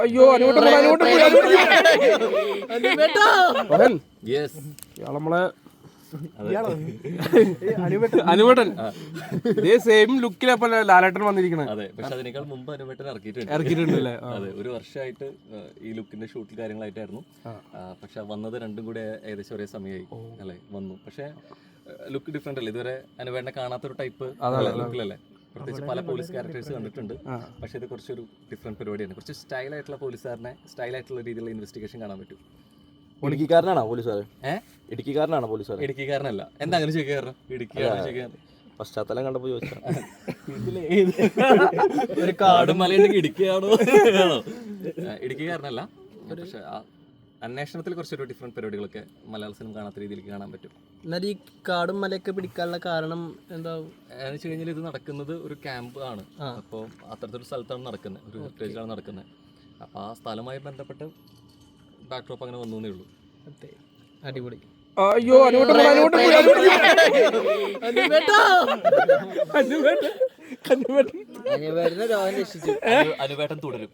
അയ്യോ നമ്മളെ അനുവേട്ടൻ ഇതേ സെയിം ലുക്കിലപ്പോ ലാലേട്ടൻ വന്നിരിക്കണേ. അതെ, പക്ഷെ അതിനേക്കാൾ മുമ്പ് അനുവേട്ടൻ ഇറക്കിയിട്ടുണ്ടല്ലേ? അതെ, ഒരു വർഷമായിട്ട് ഈ ലുക്കിന്റെ ഷൂട്ടിൽ കാര്യങ്ങളായിട്ടായിരുന്നു. പക്ഷെ വന്നത് രണ്ടും കൂടെ ഏകദേശം ഒരേ സമയമായി അല്ലേ വന്നു. പക്ഷെ ലുക്ക് ഡിഫറെന്റ് അല്ലേ, ഇതുവരെ അനുവേട്ടനെ കാണാത്തൊരു ടൈപ്പ് ലുക്കിലല്ലേ. പ്രത്യേകിച്ച് പല പോലീസ് ക്യാരക്ടേഴ്സ് കണ്ടിട്ടുണ്ട്, പക്ഷെ ഇത് കുറച്ചൊരു ഡിഫറെന്റ് പരിപാടിയാണ്. കുറച്ച് സ്റ്റൈലായിട്ടുള്ള പോലീസുകാരനെ സ്റ്റൈലായിട്ടുള്ള രീതിയിലുള്ള ഇൻവെസ്റ്റിഗേഷൻ കാണാൻ പറ്റും. ഇടുക്കിക്കാരനാണോ പോലീസുകാരൻ? ഇടുക്കിക്കാരനാണോ പോലീസുകാരൻ? ഇടുക്കിക്കാരനല്ല. എന്താ അങ്ങനെ ചോദിക്കാറ്? ഇടുക്കിയാണ്. പശ്ചാത്തലം കണ്ടപ്പോ ചോദിച്ചാ. ഒരു കാടും മലയുണ്ടെങ്കിൽ ഇടുക്കിയാണോ? ഇടുക്കിക്കാരനല്ല, പക്ഷെ അന്വേഷണത്തിൽ കുറച്ചൊരു ഡിഫറെന്റ് പരിപാടികളൊക്കെ മലയാള സിനിമ കാണാത്ത രീതിയിലേക്ക് കാണാൻ പറ്റും. എന്നാൽ ഈ കാടും മലയൊക്കെ പിടിക്കാനുള്ള കാരണം എന്താ എന്ന് വെച്ച് കഴിഞ്ഞാൽ ഇത് നടക്കുന്നത് ഒരു ക്യാമ്പ് ആണ്. അപ്പോൾ അത്തരത്തിലൊരു സ്ഥലത്താണ് നടക്കുന്നത്, ഒരു ഹെറിറ്റേജിലാണ് നടക്കുന്നത്. അപ്പോൾ ആ സ്ഥലവുമായി ബന്ധപ്പെട്ട് ബാക്ക്ഡ്രോപ്പ് അങ്ങനെ വന്നേ ഉള്ളൂ. അടിപൊളി. അയ്യോ അനുവേട്ടൻ തുടരും.